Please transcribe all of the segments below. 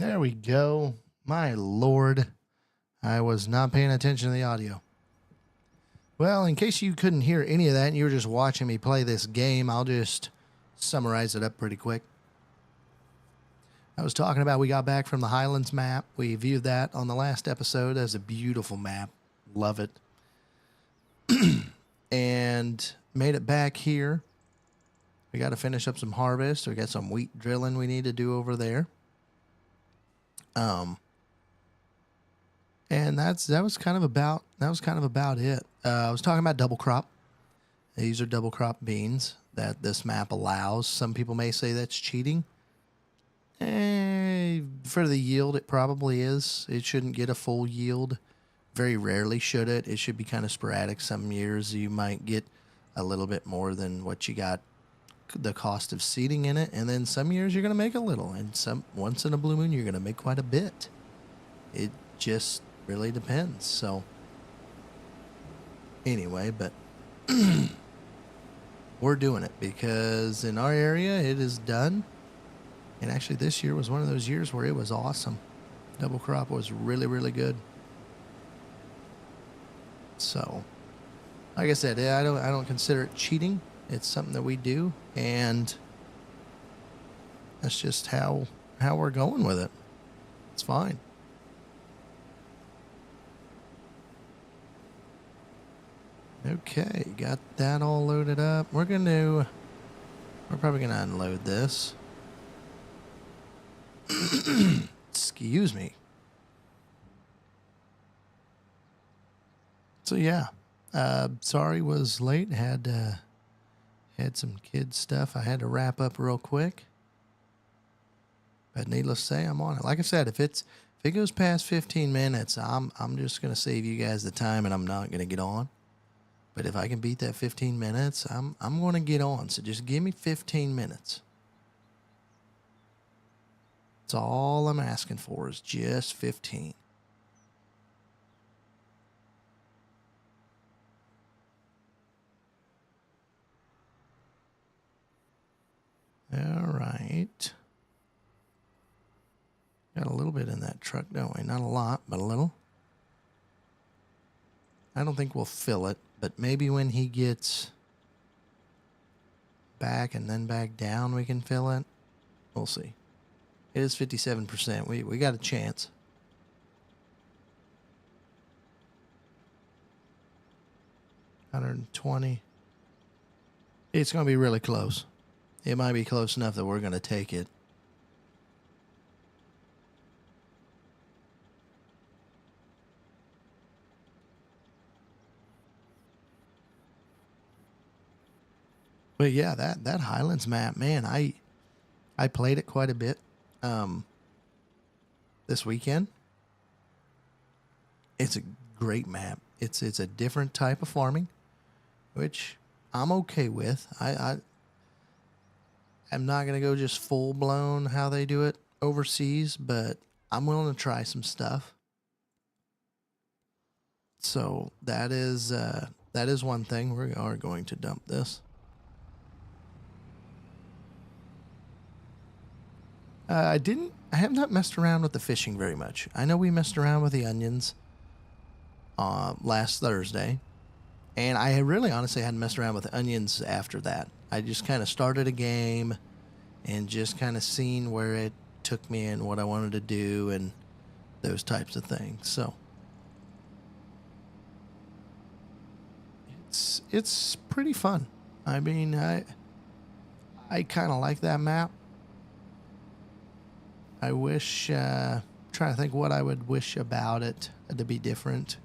There we go. My lord, I was not paying attention to the audio. Well, in case you couldn't hear any of that and you were just watching me play this game, I'll just summarize it up pretty quick. I was talking about we got back from the Highlands map. We viewed that on the last episode as a beautiful map. Love it. And made it back here. We got to finish up some harvest. We got some wheat drilling we need to do over there. And that was kind of about it. I was talking about double crop. These are double crop beans that this map allows. Some people may say that's cheating. For the yield, it probably is. It shouldn't get a full yield. Very rarely should it. It should be kind of sporadic. Some years you might get a little bit more than what you got the cost of seeding in it, and then some years you're going to make a little, and some once in a blue moon you're going to make quite a bit. It just really depends. So anyway, but we're doing it because in our area it is done. And actually this year was one of those years where it was awesome. Double crop was really, really good. So like I said, I don't consider it cheating. It's something that we do, and that's just how we're going with it. It's fine. Okay, got that all loaded up. We're probably gonna unload this. Excuse me. So yeah, sorry was late. Had some kids stuff I had to wrap up real quick. But needless to say, I'm on it. Like I said, if it goes past 15 minutes, I'm just gonna save you guys the time and I'm not gonna get on. But if I can beat that 15 minutes, I'm gonna get on. So just give me 15 minutes. That's all I'm asking for is just 15. All right. Got a little bit in that truck, don't we? Not a lot, but a little. I don't think we'll fill it, but maybe when he gets back and then back down, we can fill it. We'll see. It is 57%. We got a chance. $120. It's going to be really close. It might be close enough that we're going to take it. But yeah, that Highlands map, man, I played it quite a bit this weekend. It's a great map. It's a different type of farming, which I'm okay with. I'm not going to go just full blown how they do it overseas, but I'm willing to try some stuff. So that is one thing. We are going to dump this. I have not messed around with the fishing very much. I know we messed around with the onions last Thursday, and I really honestly hadn't messed around with the onions after that. I just kind of started a game and just kind of seen where it took me and what I wanted to do and those types of things. So it's pretty fun. I mean, I kind of like that map. I wish, trying to think what I would wish about it to be different.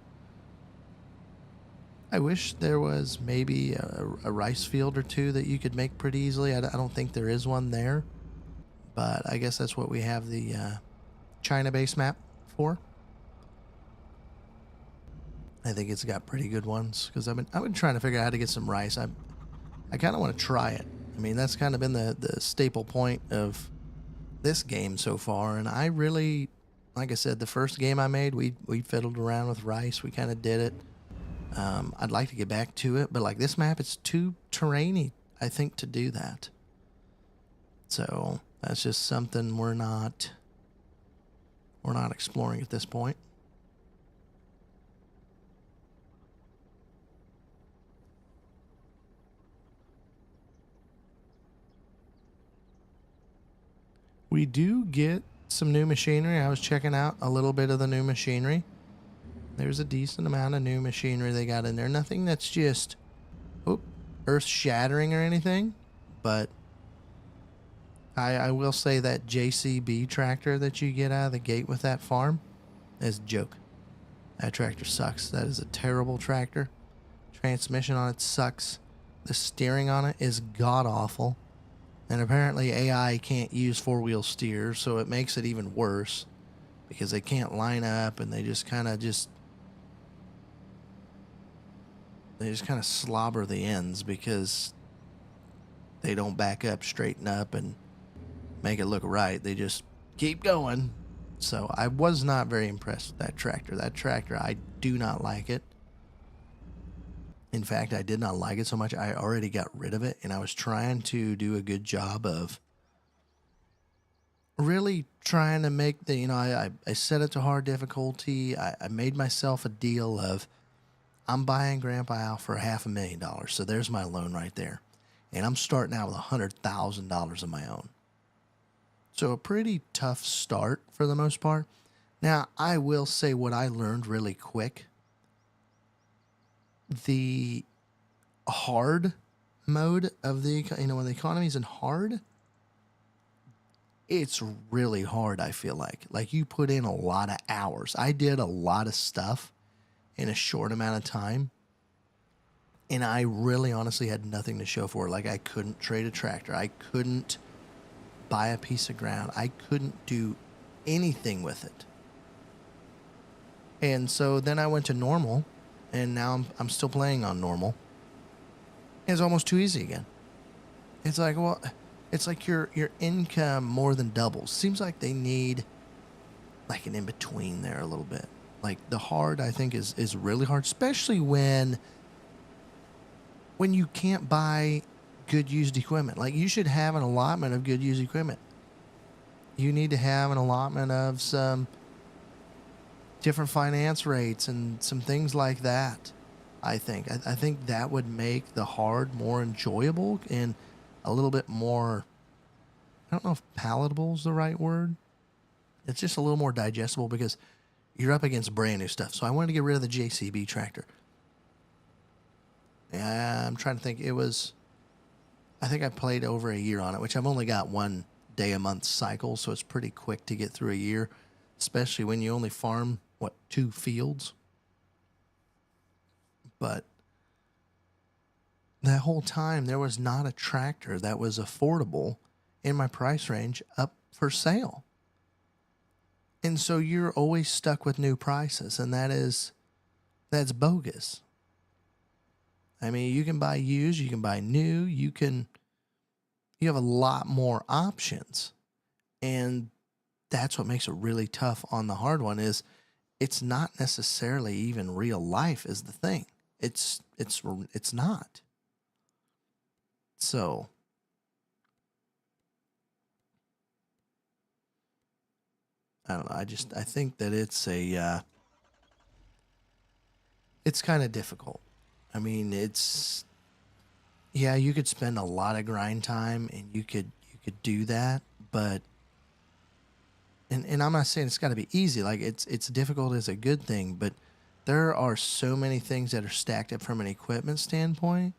I wish there was maybe a rice field or two that you could make pretty easily. I don't think there is one there, but I guess that's what we have the China base map for. I think it's got pretty good ones because I've been trying to figure out how to get some rice. I kind of want to try it. I mean, that's kind of been the staple point of this game so far, and I really, like I said, the first game I made, we fiddled around with rice. We kind of did it. I'd like to get back to it, but like this map, it's too terrainy, I think, to do that. So that's just something we're not not exploring at this point. We do get some new machinery. I was checking out a little bit of the new machinery. There's a decent amount of new machinery they got in there. Nothing that's just earth-shattering or anything, but I will say that JCB tractor that you get out of the gate with that farm is a joke. That tractor sucks. That is a terrible tractor. Transmission on it sucks. The steering on it is god-awful. And apparently AI can't use four-wheel steers, so it makes it even worse because they can't line up and they just kind of slobber the ends because they don't back up, straighten up, and make it look right. They just keep going. So I was not very impressed with that tractor. That tractor, I do not like it. In fact, I did not like it so much, I already got rid of it, and I was trying to do a good job of really trying to make the, I set it to hard difficulty. I made myself a deal of, I'm buying Grandpa Al for $500,000. So there's my loan right there. And I'm starting out with $100,000 of my own. So a pretty tough start for the most part. Now, I will say what I learned really quick. The hard mode of the, when the economy's in hard, it's really hard, I feel like. Like, you put in a lot of hours. I did a lot of stuff in a short amount of time, and I really honestly had nothing to show for it. Like, I couldn't trade a tractor. I couldn't buy a piece of ground. I couldn't do anything with it. And so then I went to normal, and now I'm still playing on normal. It's almost too easy again. It's like, well, it's like your income more than doubles. Seems like they need like an in-between there a little bit. Like, the hard, I think, is really hard, especially when you can't buy good used equipment. Like, you should have an allotment of good used equipment. You need to have an allotment of some different finance rates and some things like that. I think that would make the hard more enjoyable and a little bit more, I don't know if palatable is the right word. It's just a little more digestible because you're up against brand new stuff. So I wanted to get rid of the JCB tractor. I'm trying to think. I think I played over a year on it, which I've only got 1 day a month cycle. So it's pretty quick to get through a year, especially when you only farm, 2 fields. But that whole time, there was not a tractor that was affordable in my price range up for sale. And so you're always stuck with new prices, and that's bogus. I mean, you can buy used, you can buy new, you have a lot more options. And that's what makes it really tough on the hard one is it's not necessarily even real life is the thing. It's not. So I don't know. I think that it's kind of difficult. I mean, you could spend a lot of grind time and you could do that, but and I'm not saying it's got to be easy. Like, it's difficult is a good thing, but there are so many things that are stacked up from an equipment standpoint.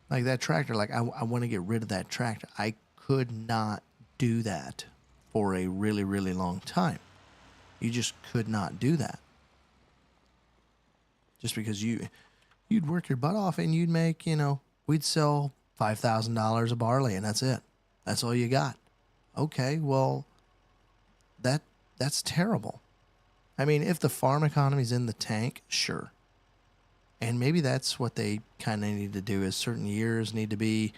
Like that tractor, like I want to get rid of that tractor. I could not do that for a really, really long time. You just could not do that. Just because you'd work your butt off and you'd make, we'd sell $5,000 of barley and that's it. That's all you got. Okay, well, that's terrible. I mean, if the farm economy's in the tank, sure. And maybe that's what they kind of need to do is certain years need to be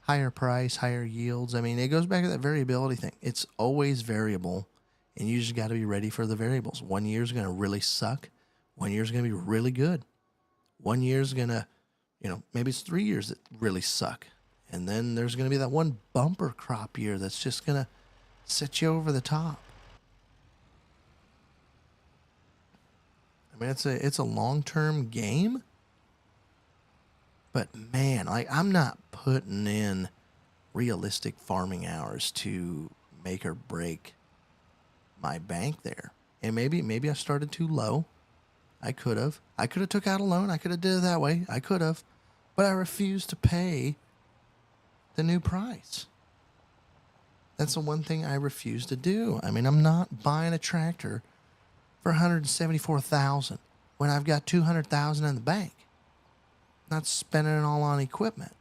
higher price, higher yields. I mean, it goes back to that variability thing. It's always variable, and you just got to be ready for the variables. 1 year's going to really suck. 1 year's going to be really good. 1 year's going to, maybe it's 3 years that really suck. And then there's going to be that one bumper crop year that's just going to set you over the top. I mean, it's a long-term game, but man, like I'm not putting in realistic farming hours to make or break my bank there. And maybe I started too low. I could have. I could have took out a loan. I could have did it that way. I could have. But I refused to pay the new price. That's the one thing I refuse to do. I mean, I'm not buying a tractor for 174,000 when I've got 200,000 in the bank. Not spending it all on equipment.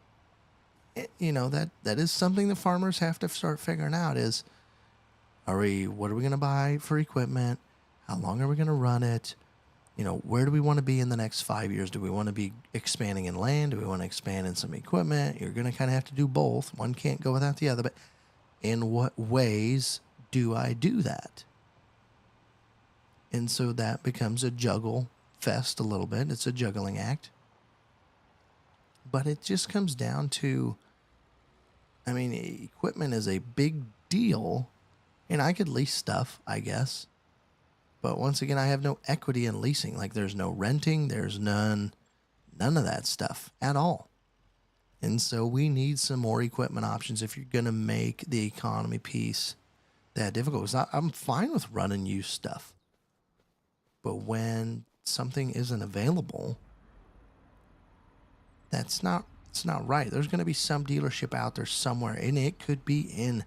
That is something the farmers have to start figuring out is what are we going to buy for equipment? How long are we going to run it? Where do we want to be in the next 5 years? Do we want to be expanding in land? Do we want to expand in some equipment? You're going to kind of have to do both. One can't go without the other, but in what ways do I do that? And so that becomes a juggle fest a little bit. It's a juggling act. But it just comes down to, I mean, equipment is a big deal, and I could lease stuff, I guess. But once again, I have no equity in leasing. Like there's no renting, there's none of that stuff at all. And so we need some more equipment options if you're going to make the economy piece that difficult. 'Cause I'm fine with running used stuff. But when something isn't available, it's not right. There's going to be some dealership out there somewhere, and it could be in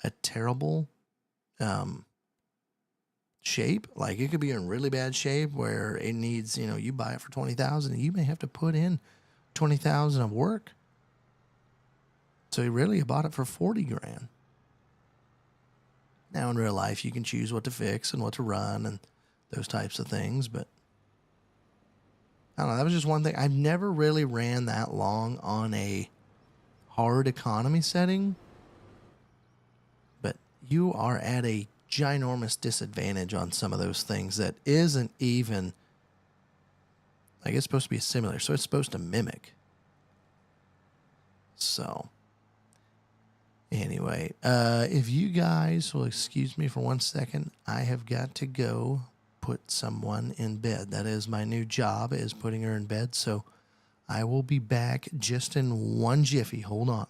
a terrible shape. Like it could be in really bad shape where it needs, you buy it for 20,000 and you may have to put in 20,000 of work. So you bought it for 40 grand. Now in real life, you can choose what to fix and what to run and those types of things. But I don't know. That was just one thing. I've never really ran that long on a hard economy setting, but you are at a ginormous disadvantage on some of those things that isn't even, like it's supposed to be similar, so it's supposed to mimic. So anyway, if you guys will excuse me for 1 second, I have got to go put someone in bed. That is my new job, is putting her in bed. So I will be back just in one jiffy. Hold on.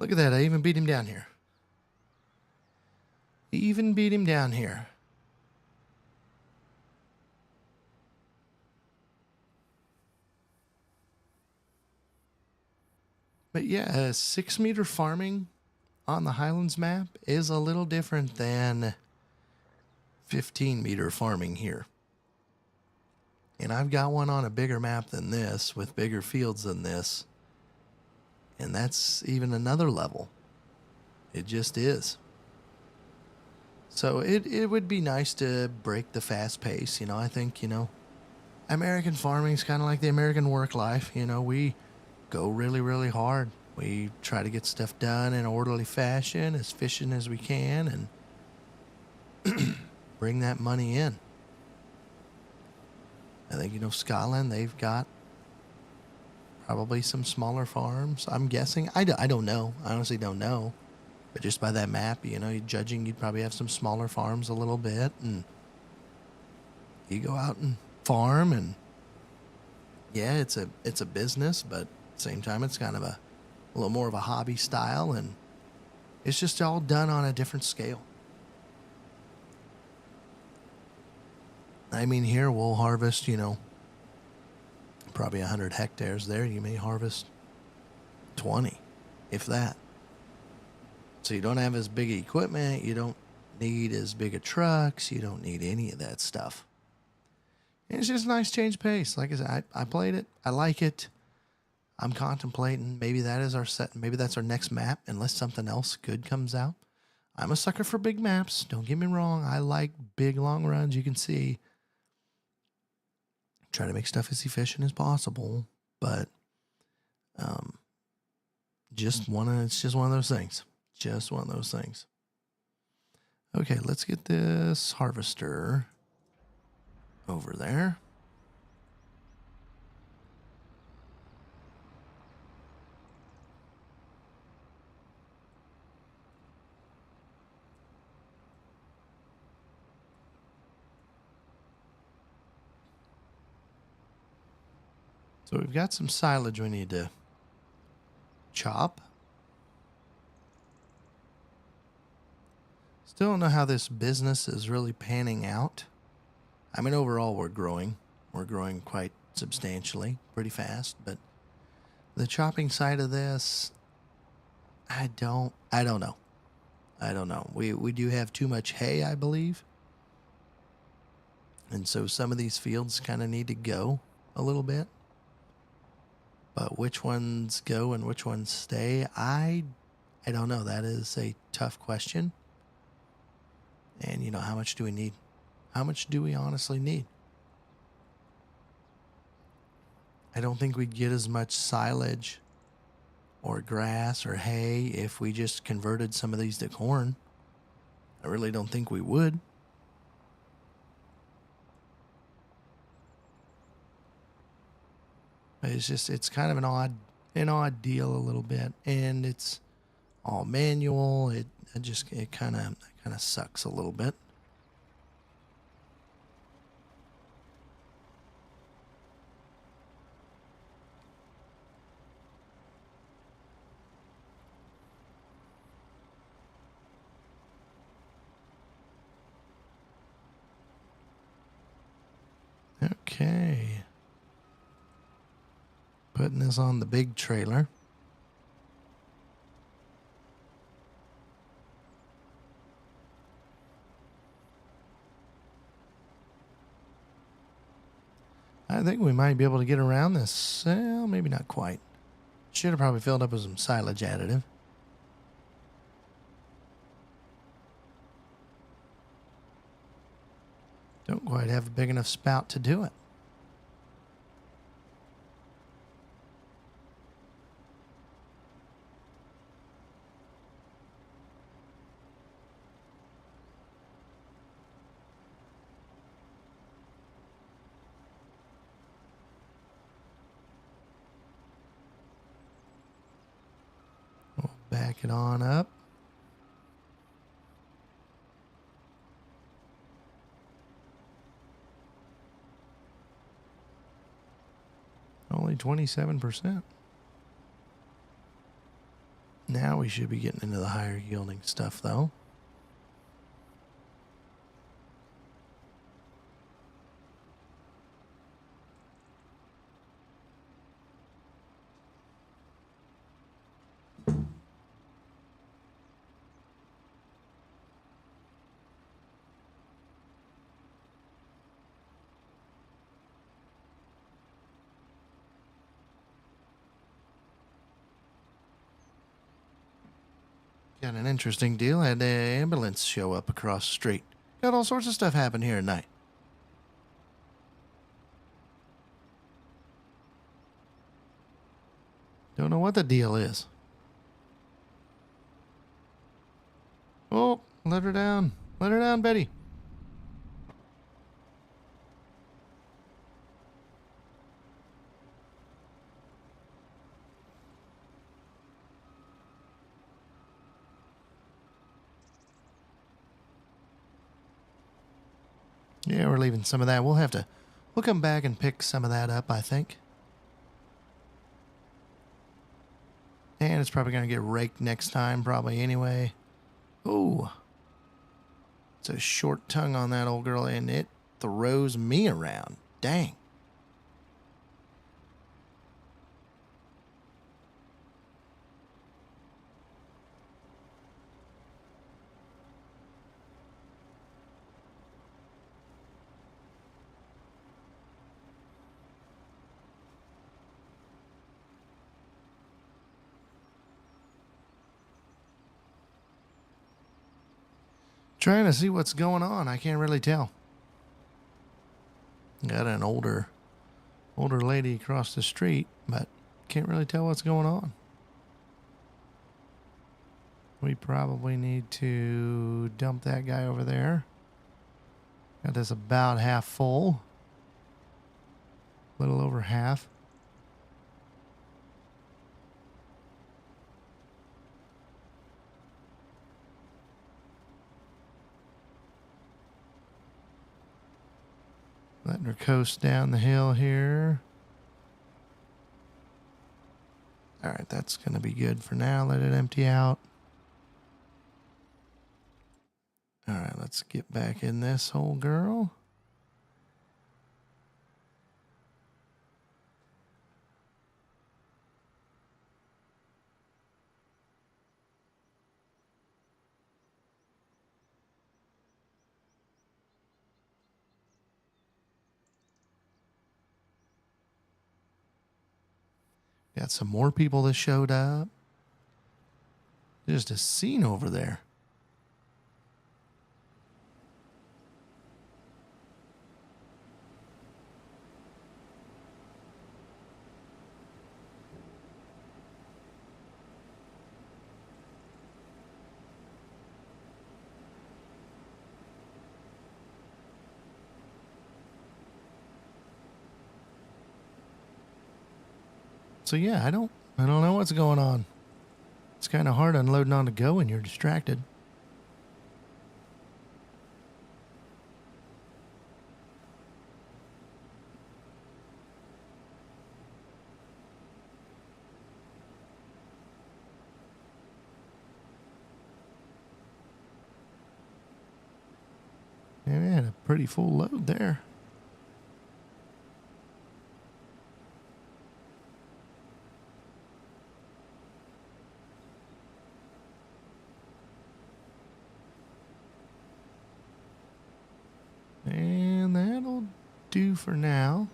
Look at that. I even beat him down here. Even beat him down here. But yeah, 6-meter farming on the Highlands map is a little different than 15-meter farming here. And I've got one on a bigger map than this with bigger fields than this. And that's even another level. It just is. So it would be nice to break the fast pace. I think, American farming is kind of like the American work life. We go really, really hard. We try to get stuff done in an orderly fashion, as efficient as we can. And bring that money in. I think, Scotland, they've got probably some smaller farms. I'm guessing. I don't know. I honestly don't know. But just by that map, judging, you'd probably have some smaller farms a little bit. And you go out and farm. And yeah, it's a business. But at the same time, it's kind of a little more of a hobby style. And it's just all done on a different scale. I mean, here we'll harvest, probably 100 hectares there. You may harvest 20, if that. So you don't have as big equipment. You don't need as big of trucks. You don't need any of that stuff. And it's just a nice change of pace. Like I said, I played it. I like it. I'm contemplating maybe that is our set. Maybe that's our next map, unless something else good comes out. I'm a sucker for big maps. Don't get me wrong. I like big long runs. You can see. Try to make stuff as efficient as possible, but it's just one of those things. Just one of those things. Okay, let's get this harvester over there. So we've got some silage we need to chop. Still don't know how this business is really panning out. I mean, overall, we're growing. We're growing quite substantially, pretty fast. But the chopping side of this, I don't know. I don't know. We do have too much hay, I believe. And so some of these fields kind of need to go a little bit. But which ones go and which ones stay, I don't know. That is a tough question. And, how much do we need? How much do we honestly need? I don't think we'd get as much silage or grass or hay if we just converted some of these to corn. I really don't think we would. It's kind of an odd deal a little bit, and it's all manual. It kind of sucks a little bit. Okay. Putting this on the big trailer. I think we might be able to get around this. Well, maybe not quite. Should have probably filled up with some silage additive. Don't quite have a big enough spout to do it. We'll back it on up. Only 27%. Now we should be getting into the higher yielding stuff, though. Got an interesting deal. Had an ambulance show up across the street. Got all sorts of stuff happen here at night. Don't know what the deal is. Oh, let her down. Let her down, Betty. Yeah, we're leaving some of that. We'll come back and pick some of that up, I think. And it's probably going to get raked next time, probably anyway. Ooh. It's a short tongue on that old girl, and it throws me around. Dang. Trying to see what's going on. I can't really tell. Got an older lady across the street, but can't really tell what's going on. We probably need to dump that guy over there. Got this about half full. A little over half. Letting her coast down the hill here. All right, that's going to be good for now. Let it empty out. All right, let's get back in this whole girl. Got some more people that showed up. Just a scene over there. So yeah, I don't know what's going on. It's kind of hard unloading on the go when you're distracted. Yeah, we had a pretty full load there. And that'll do for now.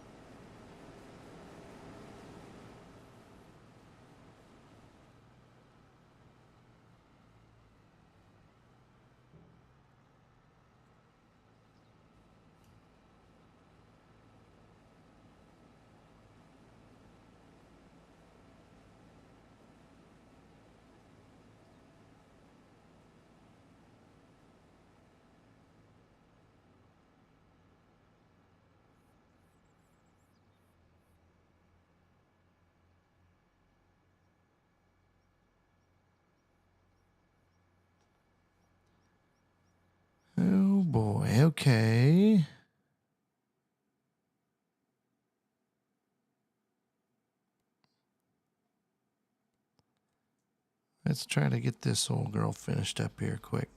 Oh boy, okay. Let's try to get this old girl finished up here quick.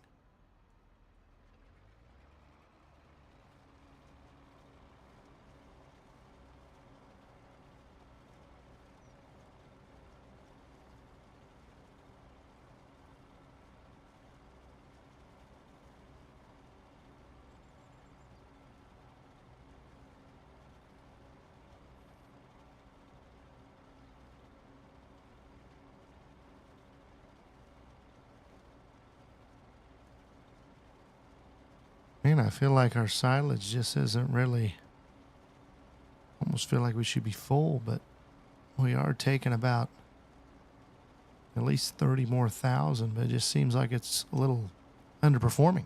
Man, I feel like our silage just isn't really. Almost feel like we should be full, but we are taking about at least 30 more thousand, but it just seems like it's a little underperforming.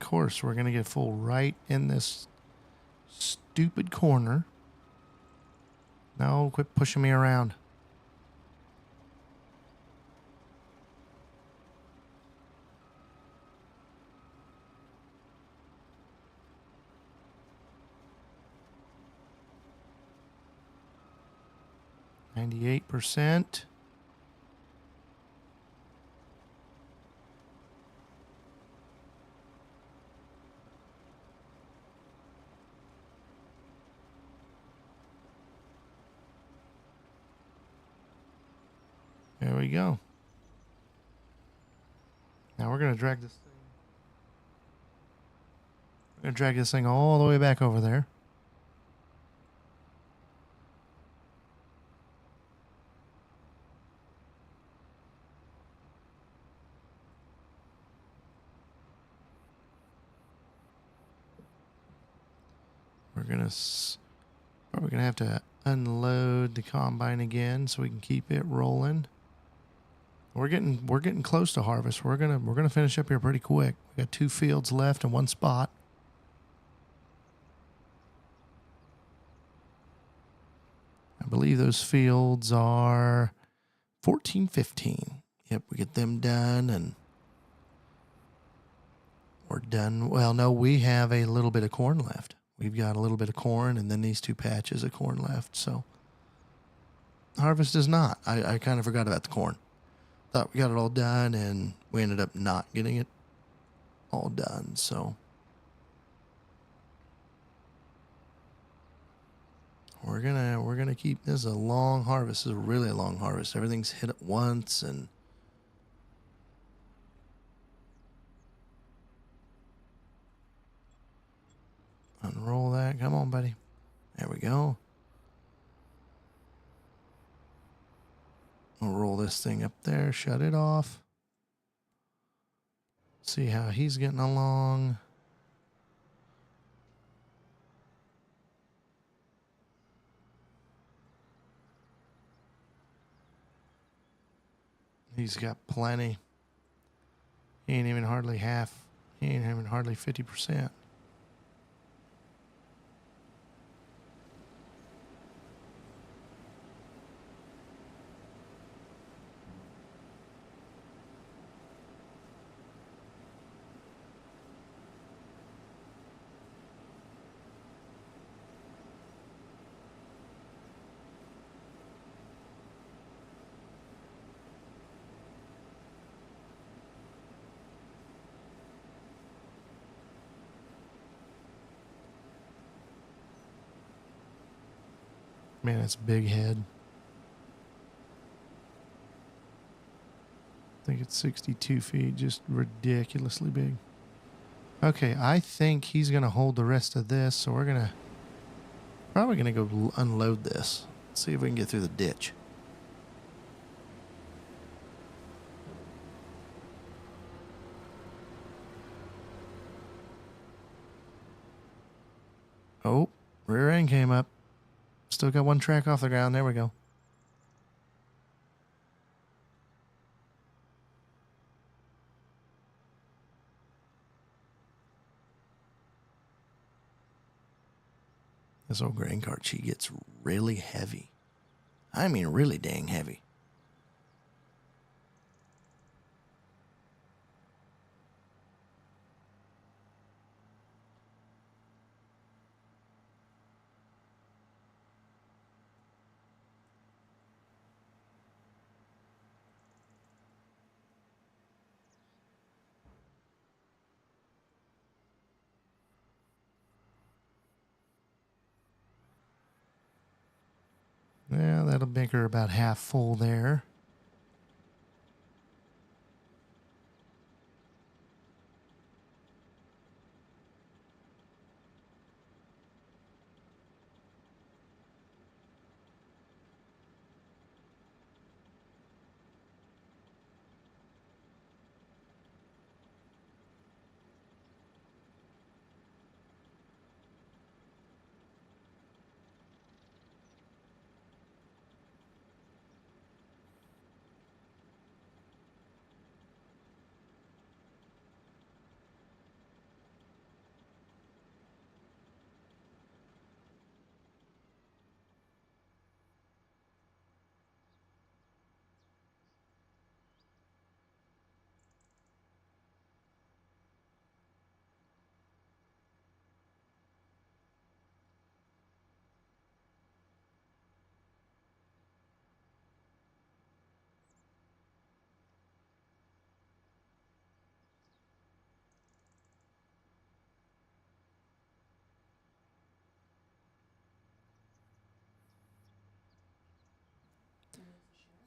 course, we're going to get full right in this stupid corner. No, quit pushing me around. %. There we go. Now we're going to drag this thing. We're going to drag this thing all the way back over there. We're probably going to have to unload the combine again so we can keep it rolling. We're getting close to harvest. We're gonna finish up here pretty quick. We got 2 fields left and 1 spot. I believe those fields are 14, 15. Yep, we get them done and we're done. Well, no, we have a little bit of corn left. We've got a little bit of corn and then these 2 patches of corn left. So harvest is not. I kind of forgot about the corn. Thought we got it all done and we ended up not getting it all done. So we're gonna keep this is a long harvest. This is a really long harvest. Everything's hit at once and unroll that. Come on, buddy. There we go. We'll roll this thing up there, shut it off. See how he's getting along. He's got plenty. He ain't even hardly half. He ain't even hardly 50%. Man, it's a big head. I think it's 62 feet, just ridiculously big. Okay, I think he's going to hold the rest of this, so we're probably going to go unload this. See if we can get through the ditch. Oh, rear end came up. Still got 1 track off the ground. There we go. This old grain cart, she gets really heavy. I mean, really dang heavy. Yeah, that'll make her about half full there.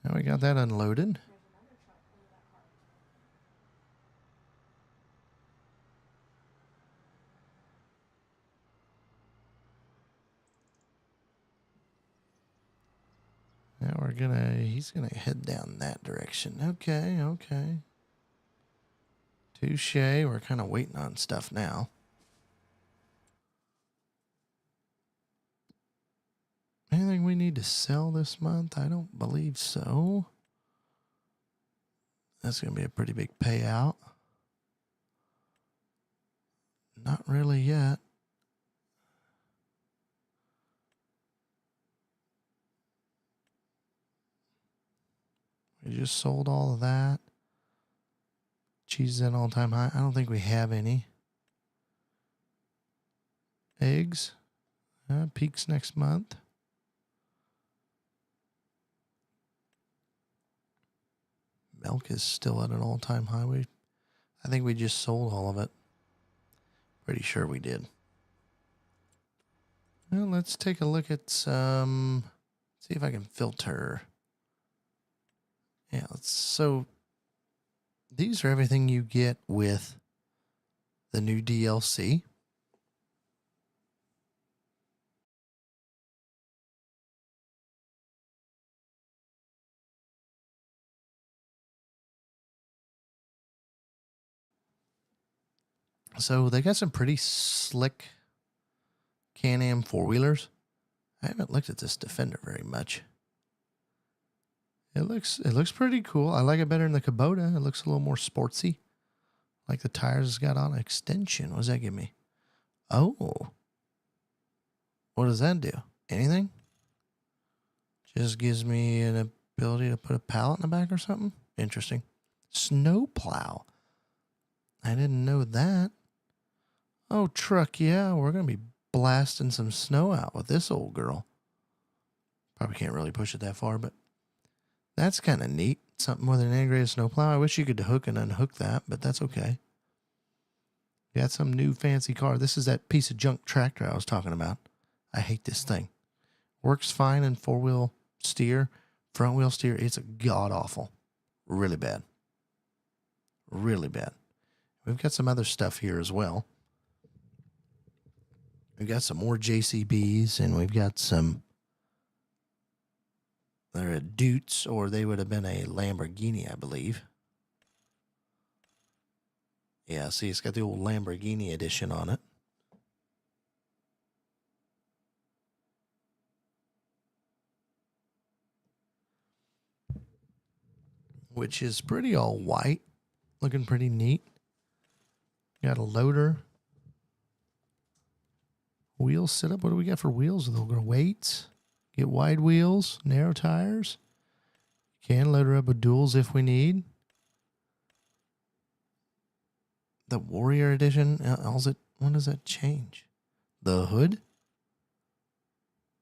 Now we got that unloaded. Now he's gonna head down that direction. Okay, okay. Touche, we're kind of waiting on stuff now. Anything we need to sell this month? I don't believe so. That's gonna be a pretty big payout. Not really yet. We just sold all of that. Cheese is at an all-time high. I don't think we have any. Eggs. Peaks next month. Milk is still at an all-time high. I think we just sold all of it. Pretty sure we did. Well, let's take a look at some. See if I can filter. Yeah, so these are everything you get with the new DLC. So they got some pretty slick Can-Am four-wheelers. I haven't looked at this Defender very much. It looks pretty cool. I like it better than the Kubota. It looks a little more sportsy. Like the tires it's got on extension. What does that give me? Oh. What does that do? Anything? Just gives me an ability to put a pallet in the back or something? Interesting. Snow plow. I didn't know that. Oh, truck, yeah. We're going to be blasting some snow out with this old girl. Probably can't really push it that far, but that's kind of neat. Something with an integrated snowplow. I wish you could hook and unhook that, but that's okay. Got some new fancy car. This is that piece of junk tractor I was talking about. I hate this thing. Works fine in four-wheel steer. Front-wheel steer, it's god-awful. Really bad. Really bad. We've got some other stuff here as well. We've got some more JCBs, and we've got some... They're a Dutes, or they would have been a Lamborghini, I believe. Yeah, see, it's got the old Lamborghini edition on it. Which is pretty all white. Looking pretty neat. Got a loader. Wheel setup. What do we got for wheels? They'll go weights. Get wide wheels, narrow tires. Can load her up with duals if we need. The Warrior Edition. When does that change? The hood?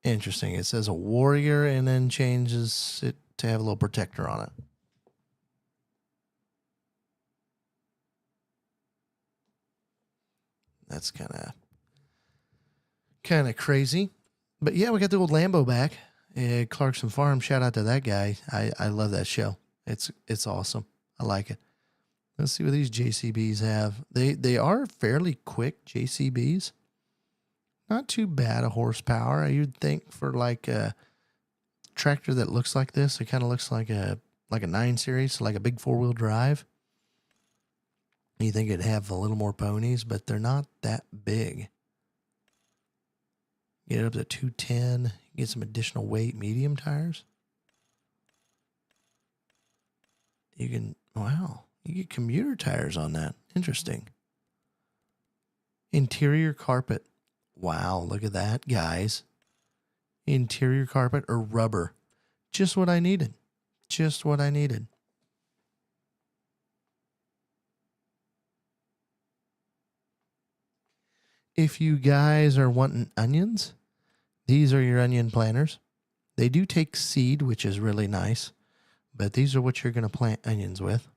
Interesting. It says a Warrior and then changes it to have a little protector on it. That's kind of crazy. But yeah, we got the old Lambo back. Clarkson Farm, shout out to that guy. I love that show. It's awesome. I like it. Let's see what these JCBs have. They are fairly quick JCBs. Not too bad a horsepower. You'd think for like a tractor that looks like this, it kind of looks like a 9 series, so like a big 4-wheel drive. You think it'd have a little more ponies, but they're not that big. Get it up to 210. Get some additional weight, medium tires. Wow, you get commuter tires on that. Interesting. Interior carpet. Wow, look at that, guys. Interior carpet or rubber. Just what I needed. Just what I needed. If you guys are wanting onions, these are your onion planters. They do take seed, which is really nice, but these are what you're going to plant onions with.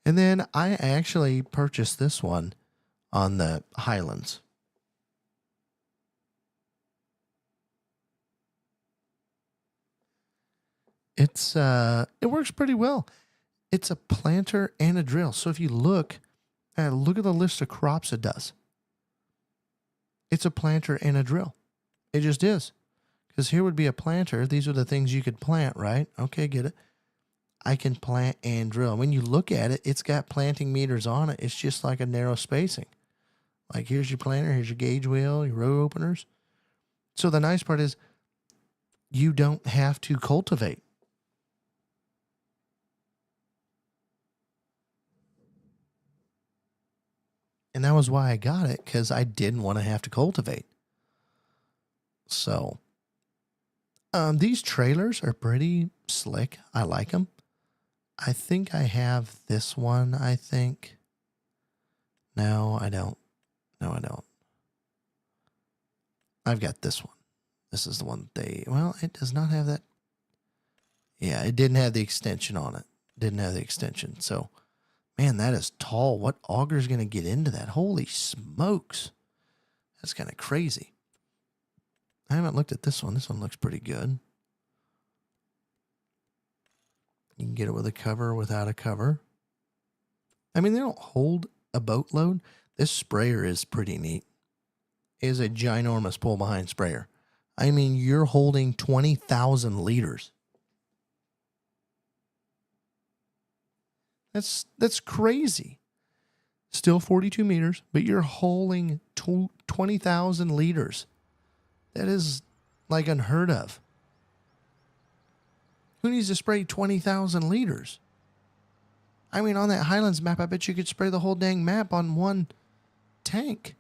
And then I actually purchased this one on the Highlands. it works pretty well. It's a planter and a drill. So if you look at the list of crops it does. It's a planter and a drill. It just is. Because here would be a planter. These are the things you could plant, right? Okay, get it. I can plant and drill. When you look at it, it's got planting meters on it. It's just like a narrow spacing. Like here's your planter, here's your gauge wheel, your row openers. So the nice part is you don't have to cultivate. And that was why I got it, because I didn't want to have to cultivate. So these trailers are pretty slick. I like them. I think I have this one, I think. No, I don't. No, I don't. I've got this one. This is the one well, it does not have that. Yeah, it didn't have the extension on it. Didn't have the extension. So, man, that is tall. What auger is going to get into that? Holy smokes. That's kind of crazy. I haven't looked at this one. This one looks pretty good. You can get it with a cover or without a cover. I mean, they don't hold a boatload. This sprayer is pretty neat. It is a ginormous pull-behind sprayer. I mean, you're holding 20,000 liters. That's crazy. Still 42 meters, but you're holding 20,000 liters. That is like unheard of. Who needs to spray 20,000 liters? I mean, on that Highlands map, I bet you could spray the whole dang map on one tank.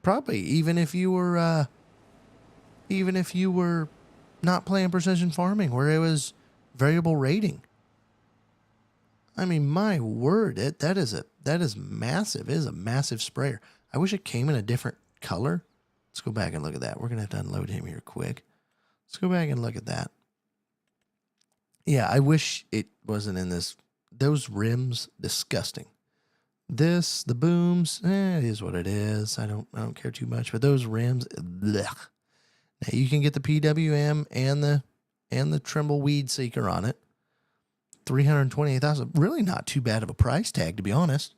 Probably, even if you were not playing precision farming, where it was variable rating. I mean, my word, that is massive. It is a massive sprayer. I wish it came in a different color. Let's go back and look at that. We're gonna have to unload him here quick. Let's go back and look at that. Yeah, I wish it wasn't in this. Those rims, disgusting. This, the booms, it is what it is. I don't care too much. But those rims, blech. Now you can get the PWM and the Trimble weed seeker on it. $328,000. Really not too bad of a price tag, to be honest.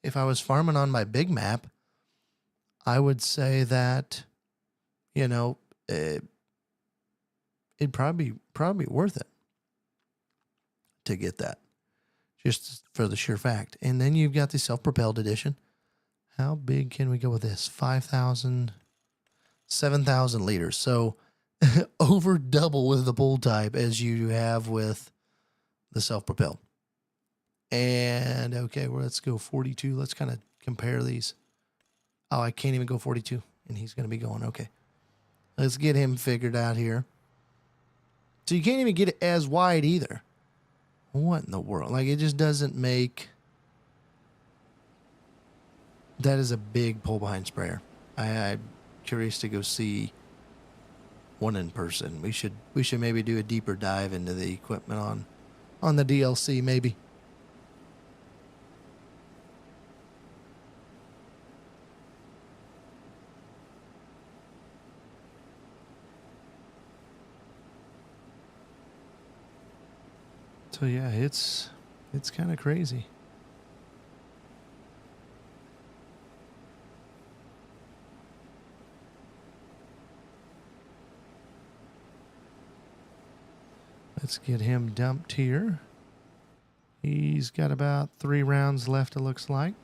If I was farming on my big map, I would say that, it'd probably be worth it to get that, just for the sheer fact. And then you've got the self-propelled edition. How big can we go with this? 5,000, 7,000 liters. So over double with the bull type as you have with the self-propelled. And okay, well, let's go 42. Let's kind of compare these. Oh, I can't even go 42, and he's going to be going. Okay. Let's get him figured out here. So you can't even get it as wide either. What in the world? Like, it just doesn't make... That is a big pull-behind sprayer. I'm curious to go see one in person. We should maybe do a deeper dive into the equipment on the DLC, maybe. So yeah, it's kind of crazy. Let's get him dumped here. He's got about 3 rounds left, it looks like.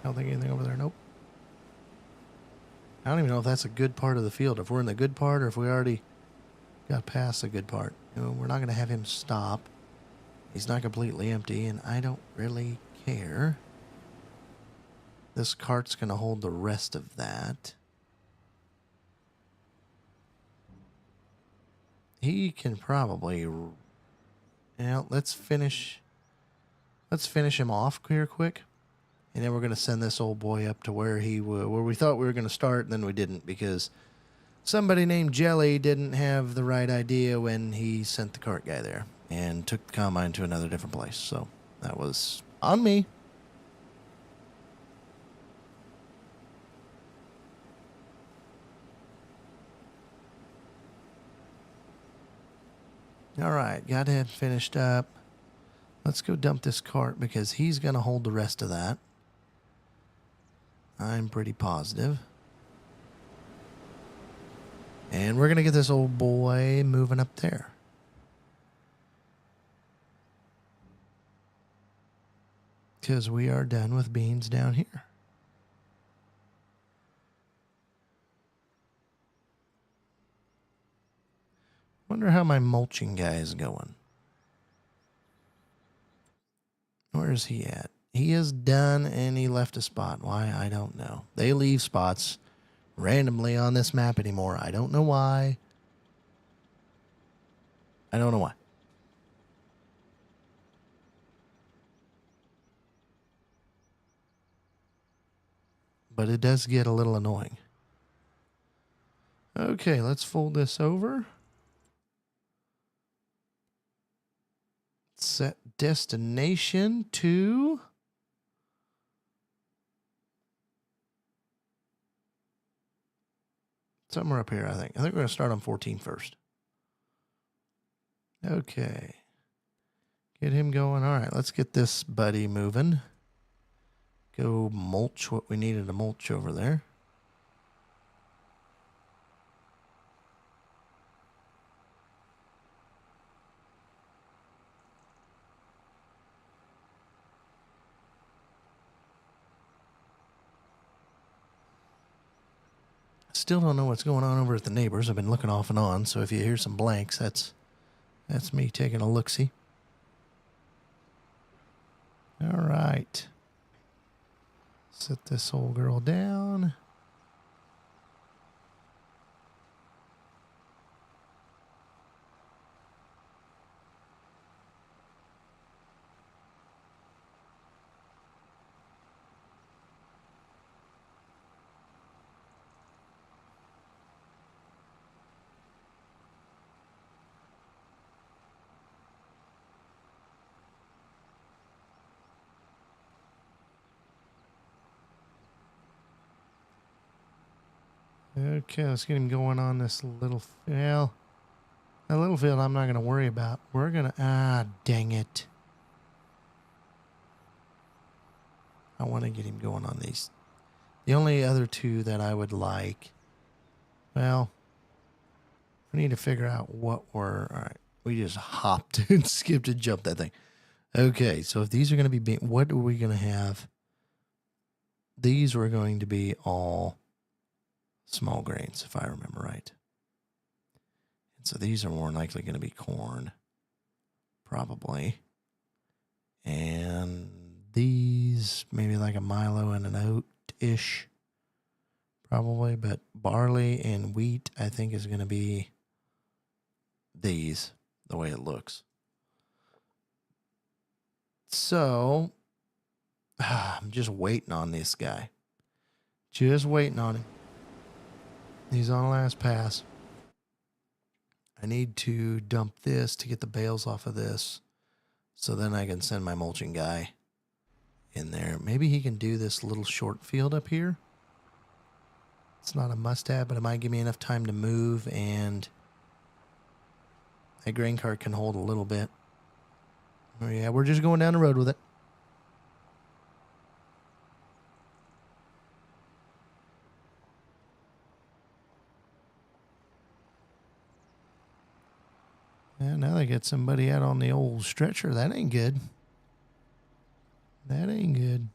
I don't think anything over there. Nope. I don't even know if that's a good part of the field. If we're in the good part or if we already got past the good part. We're not going to have him stop. He's not completely empty, and I don't really care. This cart's going to hold the rest of that. He can probably... let's finish him off here quick. And then we're going to send this old boy up to where we thought we were going to start, and then we didn't, because somebody named Jelly didn't have the right idea when he sent the cart guy there and took the combine to another different place. So that was on me. All right, got him finished up. Let's go dump this cart because he's going to hold the rest of that. I'm pretty positive. And we're going to get this old boy moving up there. Because we are done with beans down here. Wonder how my mulching guy is going. Where is he at? He is done and he left a spot. Why? I don't know. They leave spots randomly on this map anymore. I don't know why. I don't know why. But it does get a little annoying. Okay, let's fold this over. Set destination to somewhere up here, I think. I think we're going to start on 14 first. Okay. Get him going. All right, let's get this buddy moving. Go mulch what we needed to mulch over there. Still don't know what's going on over at the neighbors. I've been looking off and on, so if you hear some blanks, that's me taking a look-see. All right. Set this old girl down. Okay, let's get him going on this little, well, that little field I'm not going to worry about. We're going to, dang it. I want to get him going on these. The only other two that I would like, well, we need to figure out what we're, all right, we just hopped and skipped and jumped that thing. Okay, so if these are going to be, what are we going to have? These were going to be all small grains, if I remember right. And so these are more likely going to be corn, probably. And these, maybe like a milo and an oat-ish, probably. But barley and wheat, I think, is going to be these, the way it looks. So, I'm just waiting on this guy. Just waiting on him. He's on last pass. I need to dump this to get the bales off of this. So then I can send my mulching guy in there. Maybe he can do this little short field up here. It's not a must-have, but it might give me enough time to move, and that grain cart can hold a little bit. Oh, yeah, we're just going down the road with it. And now they get somebody out on the old stretcher. That ain't good. That ain't good.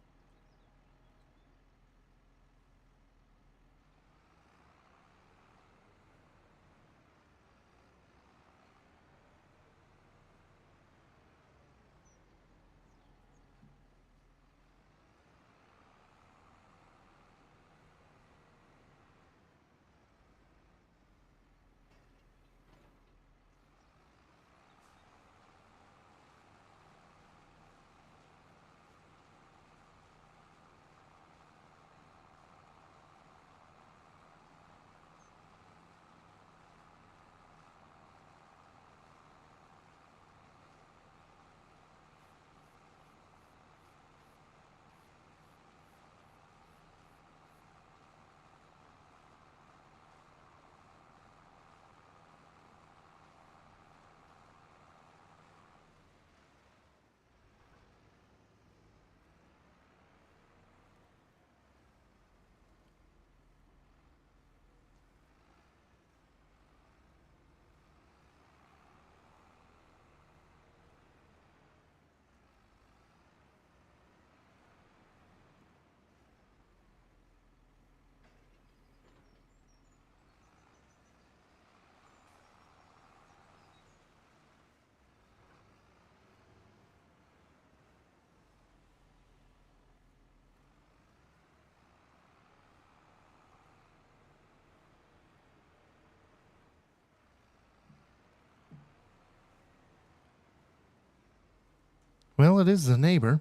Well, it is the neighbor.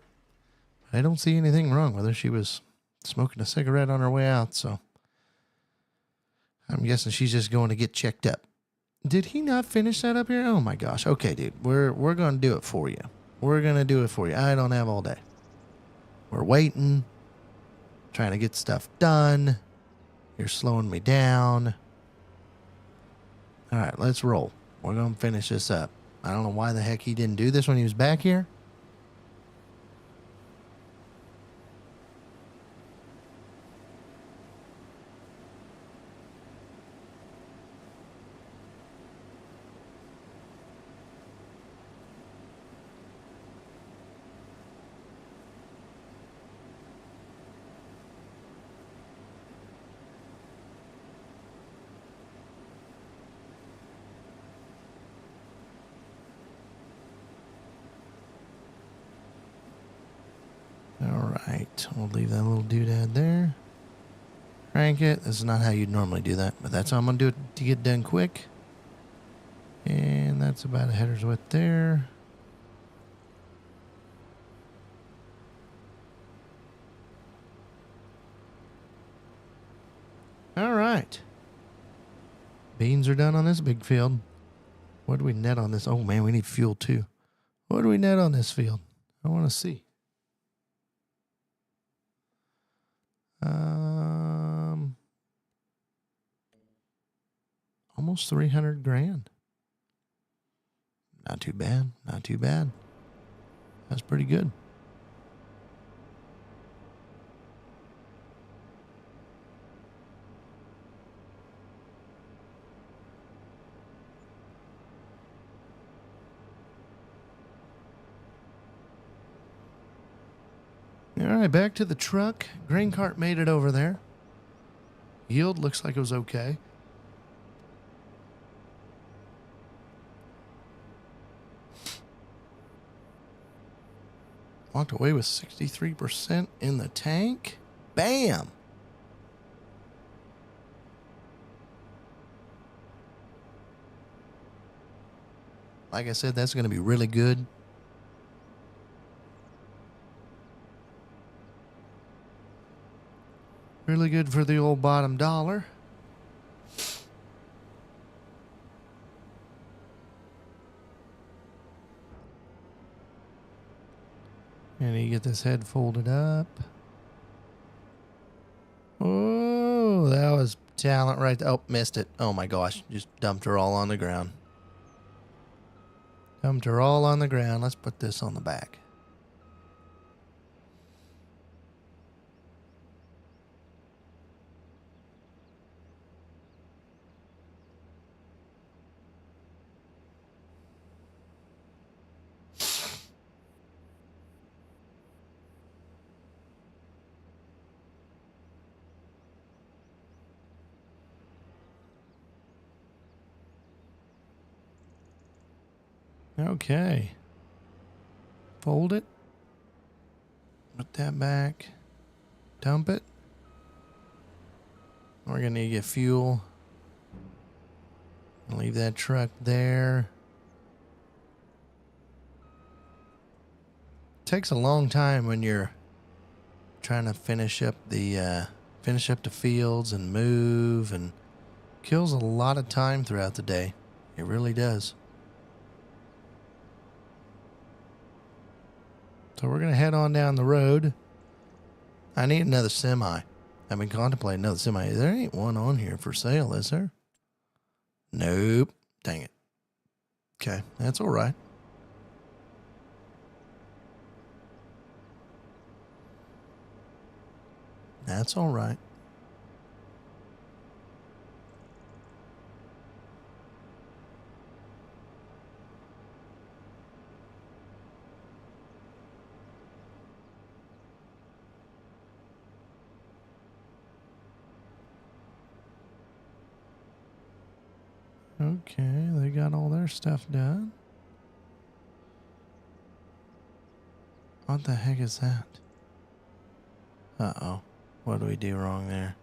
I don't see anything wrong with her. She was smoking a cigarette on her way out, so I'm guessing she's just going to get checked up. Did he not finish that up here? Oh my gosh. Okay, dude. We're going to do it for you. We're going to do it for you. I don't have all day. We're waiting, trying to get stuff done. You're slowing me down. All right, let's roll. We're going to finish this up. I don't know why the heck he didn't do this when he was back here. All right, we'll leave that little doodad there. Crank it. This is not how you'd normally do that, but that's how I'm going to do it to get done quick. And that's about a header's width there. All right. Beans are done on this big field. What do we net on this? Oh, man, we need fuel too. What do we net on this field? I want to see. Almost 300 grand. Not too bad. Not too bad. That's pretty good. All right, back to the truck. Grain cart made it over there. Yield looks like it was okay. Walked away with 63% in the tank. Bam! Like I said, that's going to be really good. Really good for the old bottom dollar. And you get this head folded up. Oh, that was talent right there. Oh, missed it. Oh my gosh. Just dumped her all on the ground. Dumped her all on the ground. Let's put this on the back. Okay. Fold it. Put that back. Dump it. We're going to need to get fuel. Leave that truck there. Takes a long time when you're trying to finish up the fields and move, and kills a lot of time throughout the day. It really does. So we're going to head on down the road. I need another semi. I've been contemplating another semi. There ain't one on here for sale, is there? Nope. Dang it. Okay, that's all right. That's all right. Okay, they got all their stuff done. What the heck is that? Uh-oh. What do we do wrong there?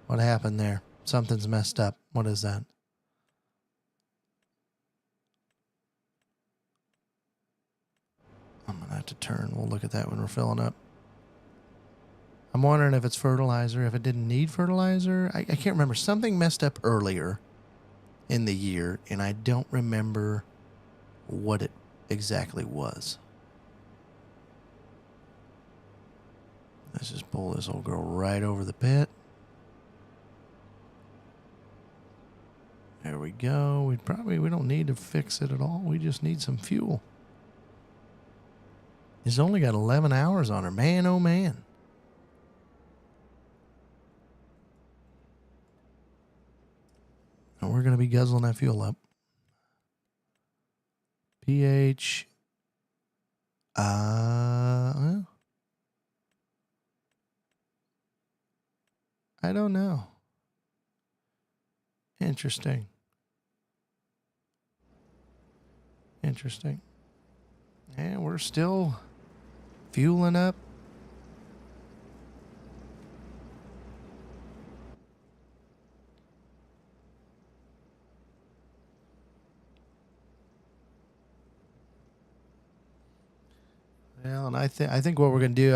What happened there? Something's messed up. What is that? I'm going to turn. We'll look at that when we're filling up. I'm wondering if it's fertilizer, if it didn't need fertilizer. I can't remember. Something messed up earlier in the year, and I don't remember what it exactly was. Let's just pull this old girl right over the pit. There we go. We don't need to fix it at all. We just need some fuel. It's only got 11 hours on her. Man, oh man. And we're going to be guzzling that fuel up. pH. Well, I don't know. Interesting. And we're still fueling up. Well, and I think what we're gonna do,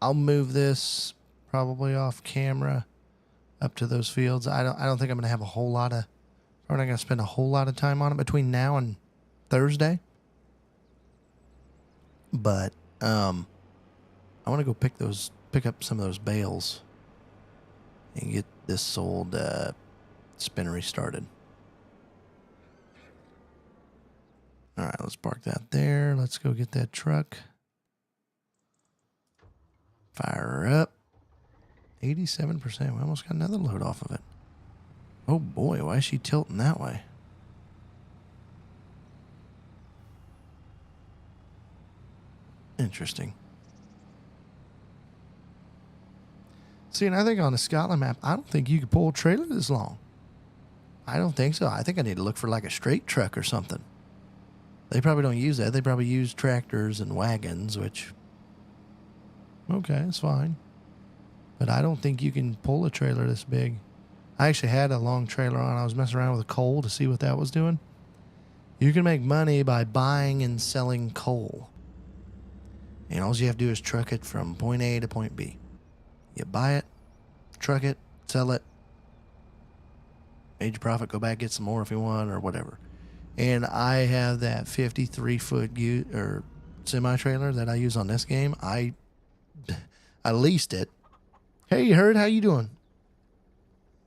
I'll move this probably off camera up to those fields. I don't think I'm gonna have a whole lot of. We're not gonna spend a whole lot of time on it between now and Thursday. But I want to go pick up some of those bales and get this old spinnery started. All right, let's park that there. Let's go get that truck. Fire her up. 87%. We almost got another load off of it. Oh boy, why is she tilting that way? Interesting. See, and I think on the Scotland map, I don't think you could pull a trailer this long. I don't think so. I think I need to look for like a straight truck or something. They probably don't use that. They probably use tractors and wagons, which, okay, it's fine. But I don't think you can pull a trailer this big. I actually had a long trailer on. I was messing around with coal to see what that was doing. You can make money by buying and selling coal. And all you have to do is truck it from point A to point B. You buy it, truck it, sell it, made your profit, go back, get some more if you want, or whatever. And I have that 53-foot semi-trailer that I use on this game. I leased it. Hey, you heard? How you doing?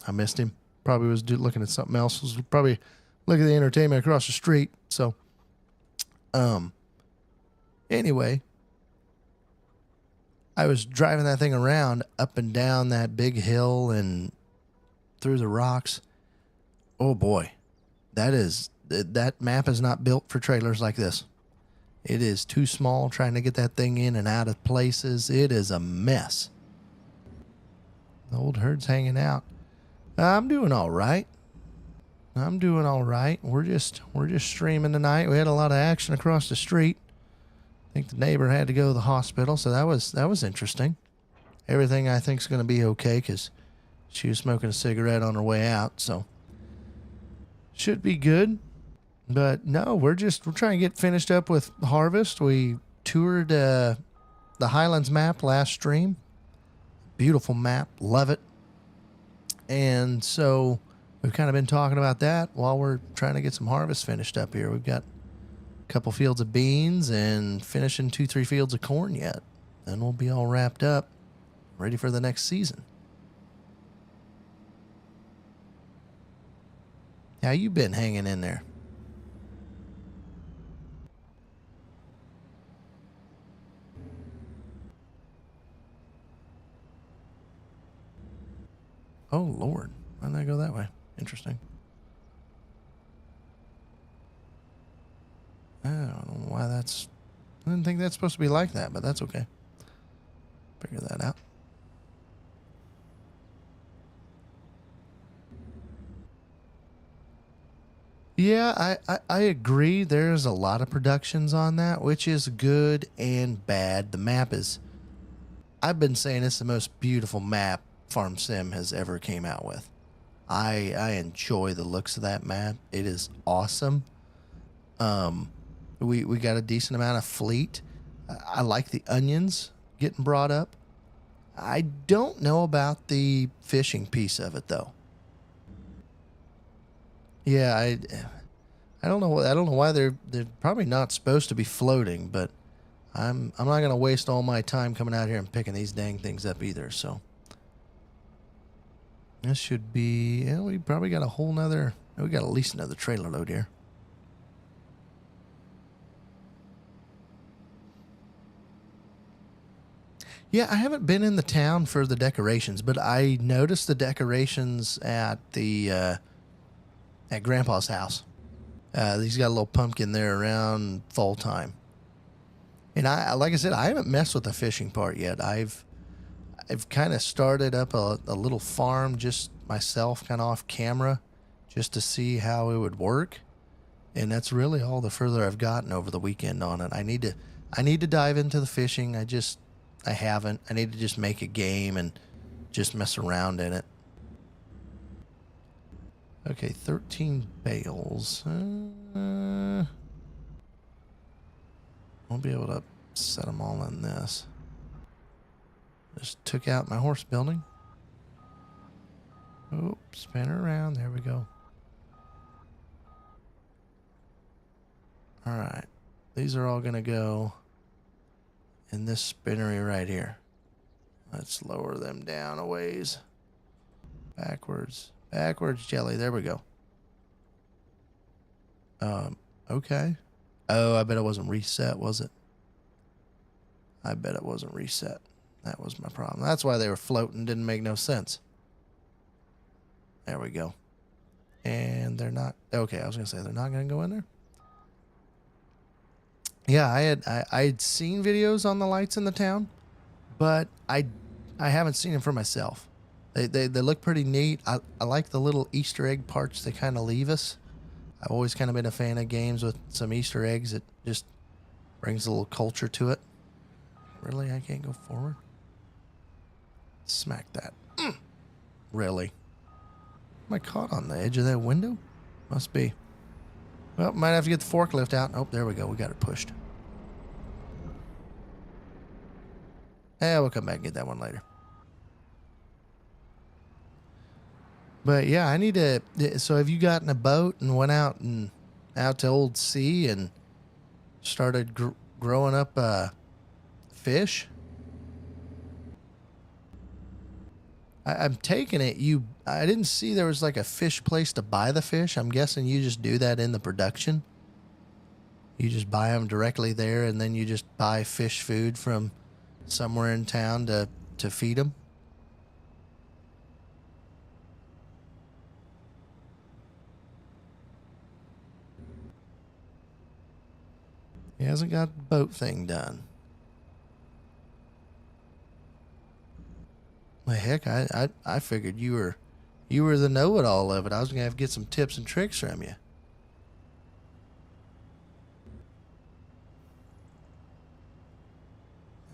I missed him. Probably was looking at something else. Was probably looking at the entertainment across the street. So, anyway, I was driving that thing around up and down that big hill and through the rocks. Oh boy, that map is not built for trailers like this. It is too small trying to get that thing in and out of places. It is a mess. The old herd's hanging out. I'm doing all right. We're just streaming tonight. We had a lot of action across the street. I think the neighbor had to go to the hospital, so that was interesting. Everything I think is going to be okay because she was smoking a cigarette on her way out, so should be good. But no, we're trying to get finished up with harvest. We toured the Highlands map last stream. Beautiful map, love it. And so we've kind of been talking about that while we're trying to get some harvest finished up here. We've got a couple fields of beans and finishing 2-3 fields of corn yet. Then we'll be all wrapped up, ready for the next season. How you been hanging in there? Oh, Lord. Why did I go that way? Interesting. I don't know why I didn't think that's supposed to be like that, but that's okay. Figure that out. Yeah, I agree. There's a lot of productions on that, which is good and bad. The map is, I've been saying it's the most beautiful map Farm Sim has ever came out with. I enjoy the looks of that map. It is awesome. We got a decent amount of fleet. I like the onions getting brought up. I don't know about the fishing piece of it though. Yeah, I don't know. I don't know why they're probably not supposed to be floating, but I'm not gonna waste all my time coming out here and picking these dang things up either. So this should be. Yeah, we probably got a whole nother. We got at least another trailer load here. Yeah, I haven't been in the town for the decorations, but I noticed the decorations at Grandpa's house. He's got a little pumpkin there around fall time. And I, like I said, I haven't messed with the fishing part yet. I've kind of started up a little farm just myself, kind of off camera, just to see how it would work. And that's really all the further I've gotten over the weekend on it. I need to dive into the fishing. I haven't. I need to just make a game and just mess around in it. Okay, 13 bales. I'll be able to set them all in this. Just took out my horse building. Oops, spin her around. There we go. All right. These are all going to go in this spinnery right here. Let's lower them down a ways. Backwards. Backwards, jelly. There we go. Okay. Oh, I bet it wasn't reset, was it? I bet it wasn't reset. That was my problem. That's why they were floating. Didn't make no sense. There we go. And they're not. Okay, I was going to say they're not going to go in there. Yeah, I had seen videos on the lights in the town, but I haven't seen them for myself. They look pretty neat. I like the little Easter egg parts they kind of leave us. I've always kind of been a fan of games with some Easter eggs. It just brings a little culture to it. Really, I can't go forward? Smack that. Really? Am I caught on the edge of that window? Must be. Well, might have to get the forklift out. Oh, there we go. We got it pushed. Yeah, we'll come back and get that one later. But yeah, I need to. So have you gotten a boat and went out to Old Sea and started growing up fish? I'm taking it I didn't see there was like a fish place to buy the fish. I'm guessing you just do that in the production. You just buy them directly there, and then you just buy fish food from somewhere in town to feed them. He hasn't got the boat thing done. Well, heck, I figured you were the know-it-all of it. I was gonna have to get some tips and tricks from you.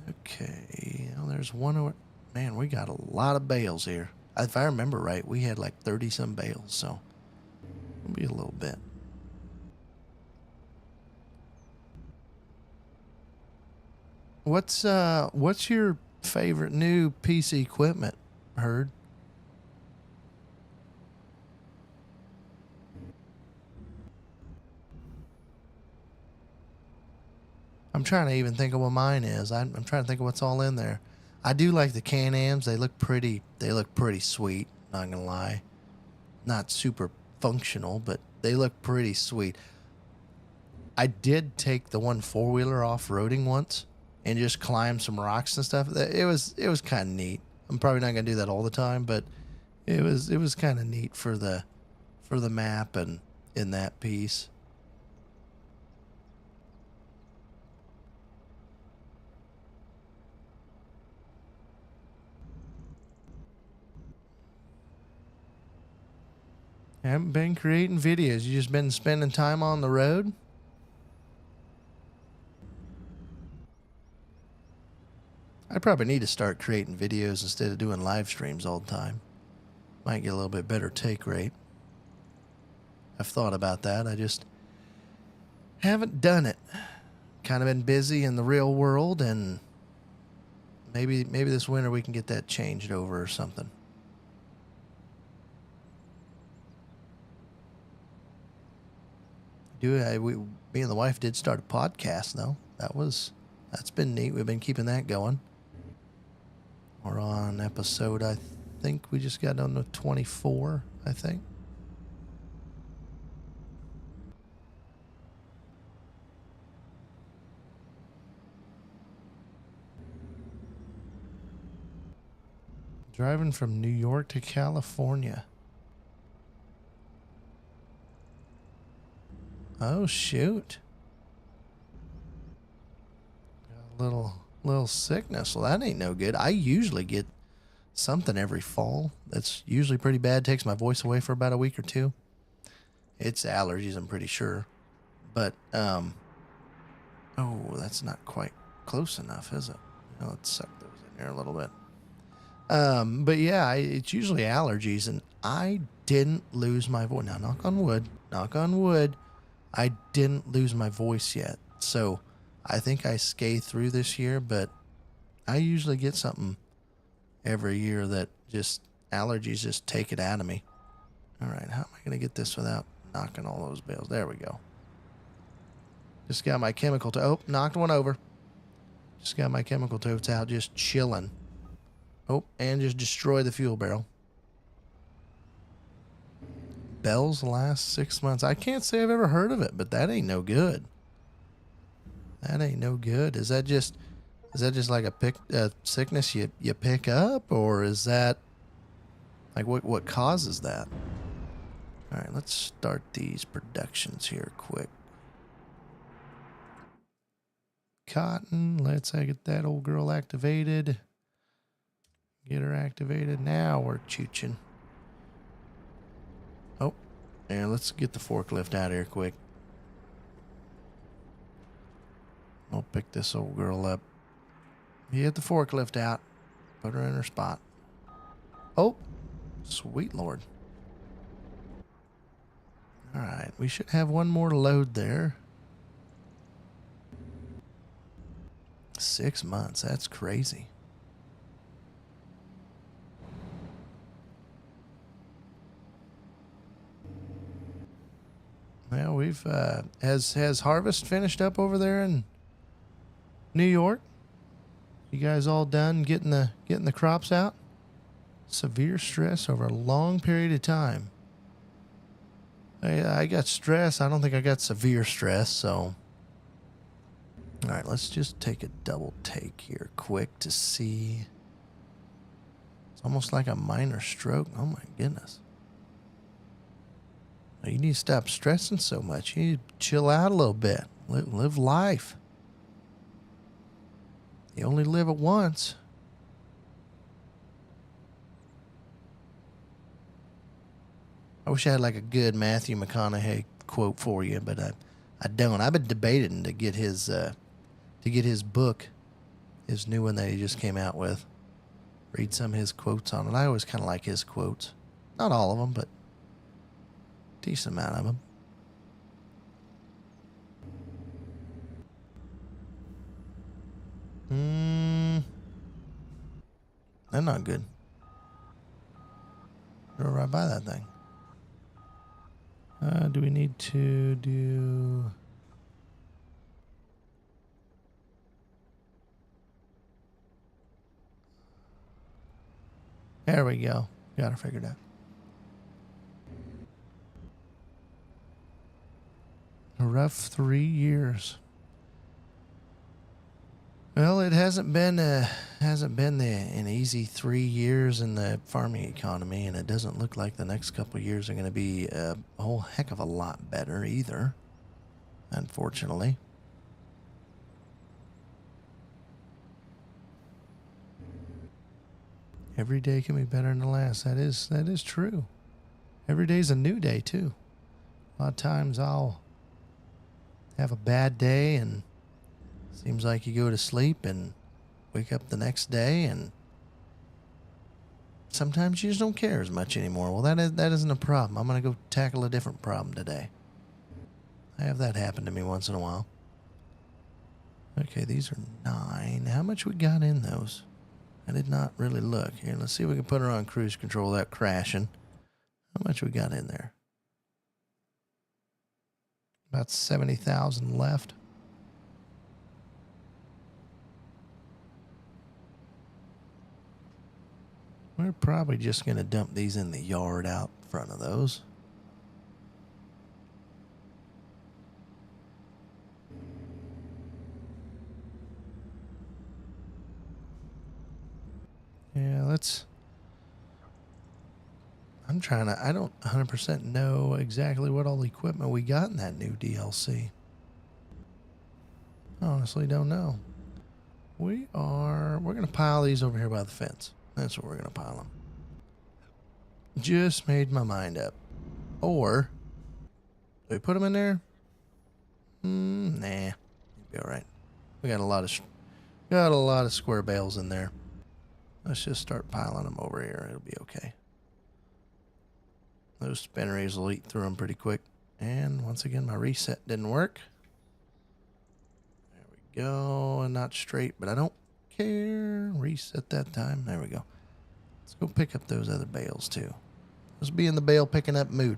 Okay, well, there's one over. Man, we got a lot of bales here. If I remember right, we had like 30-some bales, so it'll be a little bit. What's your favorite new piece of equipment, Herd? I'm trying to even think of what mine is. I'm trying to think of what's all in there. I do like the Can-Ams. They look pretty sweet, not gonna lie. Not super functional, but they look pretty sweet. I did take the one four-wheeler off-roading once and just climb some rocks and stuff. It was kind of neat. I'm probably not gonna do that all the time, but it was kind of neat for the map and in that piece. I haven't been creating videos. You just been spending time on the road? I probably need to start creating videos instead of doing live streams all the time. Might get a little bit better take rate. I've thought about that. I just haven't done it. kind of been busy in the real world, and maybe this winter we can get that changed over or something. Me and the wife did start a podcast though. That's been neat. We've been keeping that going. We're on episode, I think we just got on to 24, I think. Driving from New York to California. Oh, shoot. Got a little sickness. Well, that ain't no good. I usually get something every fall. That's usually pretty bad. Takes my voice away for about a week or two. It's allergies, I'm pretty sure. But, oh, that's not quite close enough, is it? Let's suck those in here a little bit. But yeah, it's usually allergies, and I didn't lose my voice. Now, knock on wood, I didn't lose my voice yet. So I think I scathed through this year, but I usually get something every year that just allergies just take it out of me. All right, how am I going to get this without knocking all those bells? There we go. Just got my chemical oh, knocked one over. Just got my chemical totes out, just chilling. Oh, and just destroy the fuel barrel. Bell's last 6 months. I can't say I've ever heard of it, but that ain't no good. That ain't no good. Is that just like a sickness you pick up, or is that like what causes that? All right, let's start these productions here quick. Cotton. Let's get that old girl activated. Get her activated. Now we're chooching. Oh, and let's get the forklift out of here quick. I'll pick this old girl up. Get the forklift out. Put her in her spot. Oh, sweet Lord. All right, we should have one more load there. 6 months. That's crazy. Well, we've has harvest finished up over there in New York? You guys all done getting the crops out? Severe stress over a long period of time. I got stress. I don't think I got severe stress, so. All right, let's just take a double take here quick to see. It's almost like a minor stroke. Oh my goodness. You need to stop stressing so much. You need to chill out a little bit. Live life. You only live it once. I wish I had like a good Matthew McConaughey quote for you, but I don't. I've been debating to get his book, his new one that he just came out with. Read some of his quotes on it. I always kind of like his quotes. Not all of them, but decent amount of them. They're not good. Go right by that thing. Do we need to do... There we go. Got her figured out. A rough 3 years. Well, it hasn't been an easy 3 years in the farming economy, and it doesn't look like the next couple of years are going to be a whole heck of a lot better either, unfortunately. Every day can be better than the last. That is true. Every day's a new day too. A lot of times I'll have a bad day and seems like you go to sleep and wake up the next day and sometimes you just don't care as much anymore. Well, that isn't a problem. I'm going to go tackle a different problem today. I have that happen to me once in a while. Okay, these are 9. How much we got in those? I did not really look. Here, let's see if we can put her on cruise control without crashing. How much we got in there? About 70,000 left. We're probably just going to dump these in the yard out front of those. Yeah, let's... I'm trying to... I don't 100% know exactly what all the equipment we got in that new DLC. Honestly, don't know. We're going to pile these over here by the fence. That's where we're going to pile them. Just made my mind up. Or, do we put them in there? Nah. It'll be alright. We got a lot of square bales in there. Let's just start piling them over here. It'll be okay. Those spinneries will eat through them pretty quick. And once again, my reset didn't work. There we go. And not straight, but I don't care. Reset that time. There we go. Let's go pick up those other bales too. Let's be in the bale picking up mood.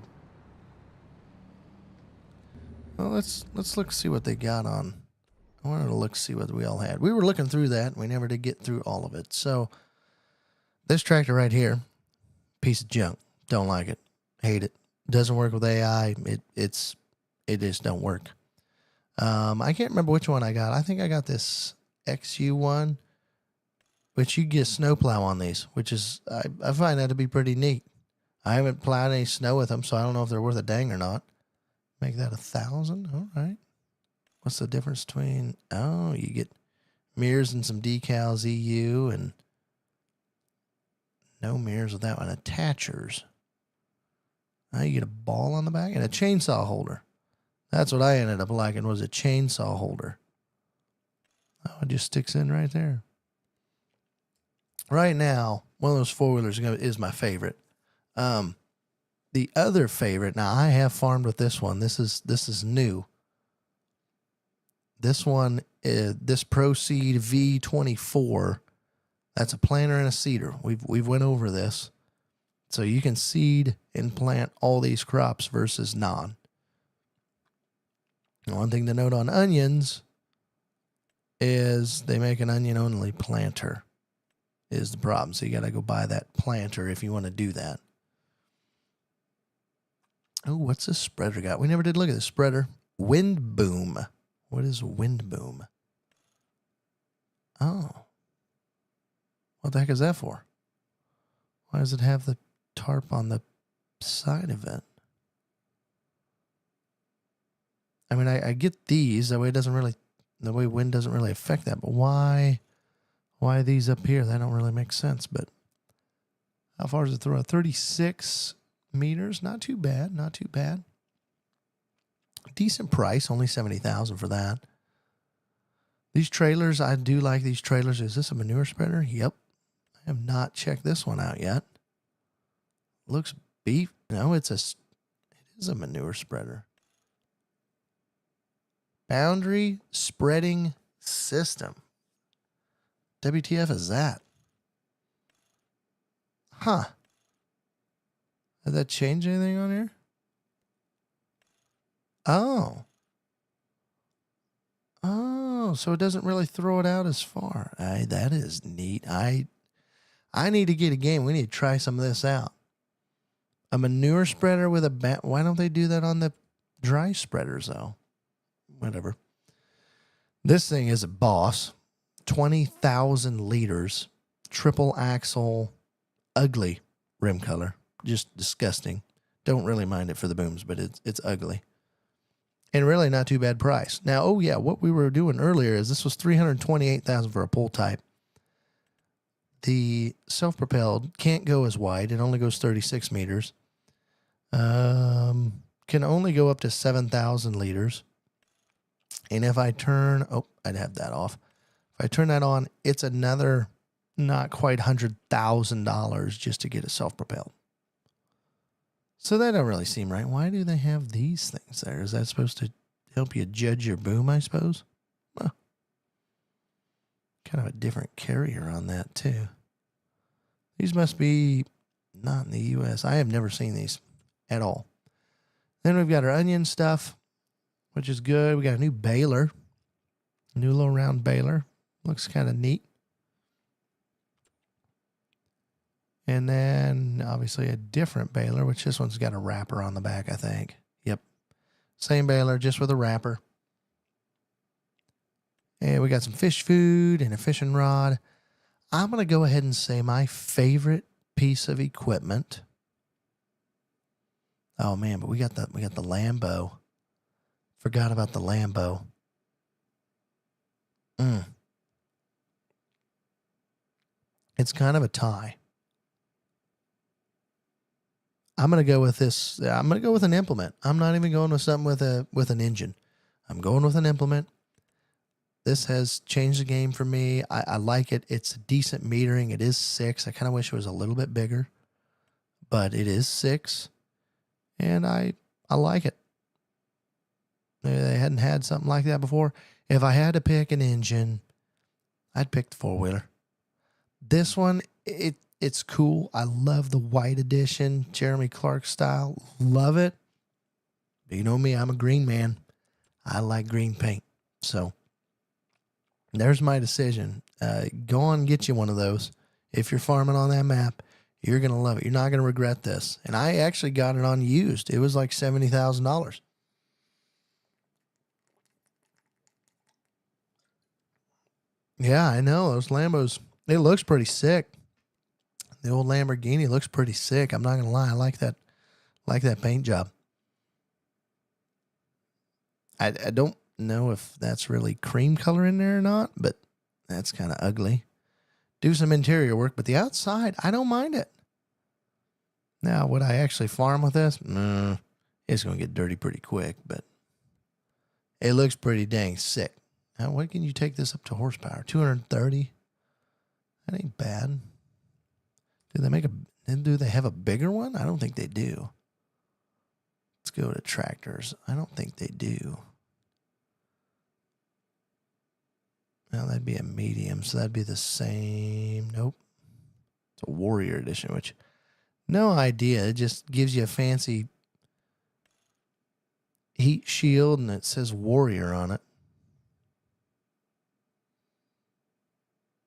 Well, let's look see what they got on. I wanted to look see what we all had. We were looking through that. And we never did get through all of it. So this tractor right here, piece of junk. Don't like it. Hate it. Doesn't work with AI. It just don't work. I can't remember which one I got. I think I got this XU1, which you get snowplow on these, which is I find that to be pretty neat. I haven't plowed any snow with them, so I don't know if they're worth a dang or not. Make that 1,000. All right. What's the difference between? Oh, you get mirrors and some decals EU, and no mirrors with that one. Attachers. Now you get a ball on the back and a chainsaw holder. That's what I ended up liking, was a chainsaw holder. Oh, it just sticks in right there. Right now, one of those four-wheelers is my favorite. The other favorite, now I have farmed with this one. This is new. This one is this Proceed V24. That's a planter and a seeder. We've went over this. So you can seed and plant all these crops versus non. One thing to note on onions is they make an onion-only planter is the problem. So you got to go buy that planter if you want to do that. Oh, what's this spreader got? We never did look at the spreader. Wind boom. What is wind boom? Oh. What the heck is that for? Why does it have the tarp on the side of it? I mean, I get these. That way the way wind doesn't really affect that. But why these up here? That don't really make sense. But how far does it throw? 36 meters. Not too bad. Not too bad. Decent price. Only 70,000 for that. These trailers, I do like these trailers. Is this a manure spreader? Yep. I have not checked this one out yet. Looks beef. No, it is a manure spreader. Boundary spreading system. WTF is that? Huh. Did that change anything on here? Oh. Oh, so it doesn't really throw it out as far. That is neat. I need to get a game. We need to try some of this out. A manure spreader with a why don't they do that on the dry spreaders though? Whatever. This thing is a boss. 20,000 liters, triple axle, ugly rim color, just disgusting. Don't really mind it for the booms, but it's ugly. And really not too bad price. Now, oh yeah, what we were doing earlier is this was $328,000 for a pull type. The self-propelled can't go as wide. It only goes 36 meters. Can only go up to 7,000 liters. And if I turn, I'd have that off. If I turn that on, it's another not quite $100,000 just to get it self-propelled. So that don't really seem right. Why do they have these things there? Is that supposed to help you judge your boom, I suppose? Well, Kind of a different carrier on that too. These must be not in the U.S. I have never seen these at all. Then we've got our onion stuff, which is good. We got a new baler. New little round baler. Looks kind of neat. And then obviously a different baler, which this one's got a wrapper on the back, I think. Yep. Same baler, just with a wrapper. And we got some fish food and a fishing rod. I'm going to go ahead and say my favorite piece of equipment. Oh man, but we got the Lambo. Forgot about the Lambo. It's kind of a tie. I'm going to go with this. I'm going to go with an implement. I'm not even going with something with an engine. I'm going with an implement. This has changed the game for me. I like it. It's a decent metering. It is 6. I kind of wish it was a little bit bigger, but it is 6, and I like it. They hadn't had something like that before. If I had to pick an engine, I'd pick the 4-wheeler. This one, it's cool. I love the white edition, Jeremy Clark style. Love it. But you know me, I'm a green man. I like green paint. So there's my decision. Go on and get you one of those. If you're farming on that map, you're going to love it. You're not going to regret this. And I actually got it on used. It was like $70,000. Yeah, I know. Those Lambos, it looks pretty sick. The old Lamborghini looks pretty sick. I'm not going to lie. I like that paint job. I don't know if that's really cream color in there or not, but that's kind of ugly. Do some interior work, but the outside, I don't mind it. Now, would I actually farm with this? It's going to get dirty pretty quick, but it looks pretty dang sick. Now, what can you take this up to horsepower? 230? That ain't bad. Do they have a bigger one? I don't think they do. Let's go to tractors. I don't think they do. Now, that'd be a medium, so that'd be the same. Nope. It's a Warrior edition, which, no idea. It just gives you a fancy heat shield, and it says Warrior on it.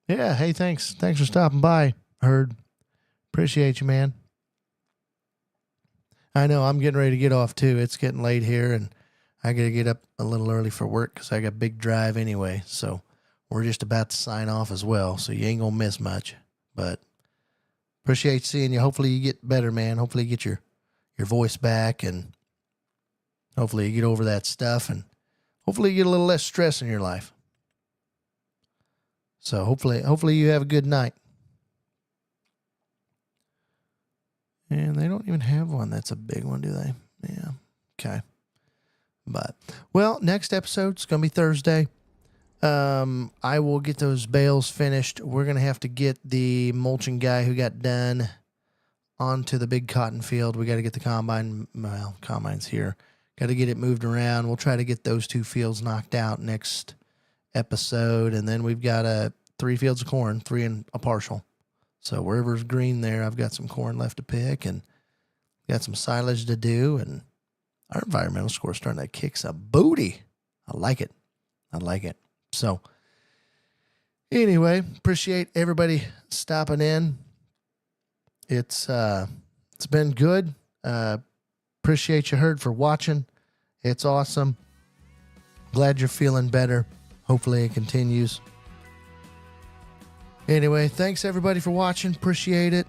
Yeah, hey, thanks. Thanks for stopping by, Herd. Appreciate you, man. I know I'm getting ready to get off, too. It's getting late here, and I got to get up a little early for work because I got a big drive anyway. So we're just about to sign off as well, so you ain't going to miss much. But appreciate seeing you. Hopefully you get better, man. Hopefully you get your voice back, and hopefully you get over that stuff, and hopefully you get a little less stress in your life. So hopefully you have a good night. And they don't even have one that's a big one, do they? Yeah. Okay. But, well, next episode's going to be Thursday. I will get those bales finished. We're going to have to get the mulching guy who got done onto the big cotton field. We got to get the combine's here. Got to get it moved around. We'll try to get those 2 fields knocked out next episode. And then we've got 3 fields of corn, 3 and a partial. So wherever's green there, I've got some corn left to pick and got some silage to do. And our environmental score is starting to kick some booty. I like it. So anyway, appreciate everybody stopping in. It's been good. Appreciate you, Herd, for watching. It's awesome. Glad you're feeling better. Hopefully it continues. Anyway, thanks everybody for watching. Appreciate it.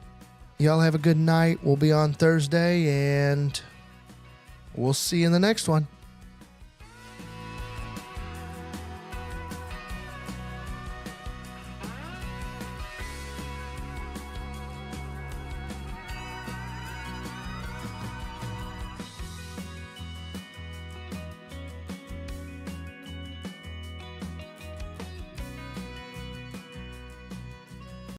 Y'all have a good night. We'll be on Thursday, and we'll see you in the next one.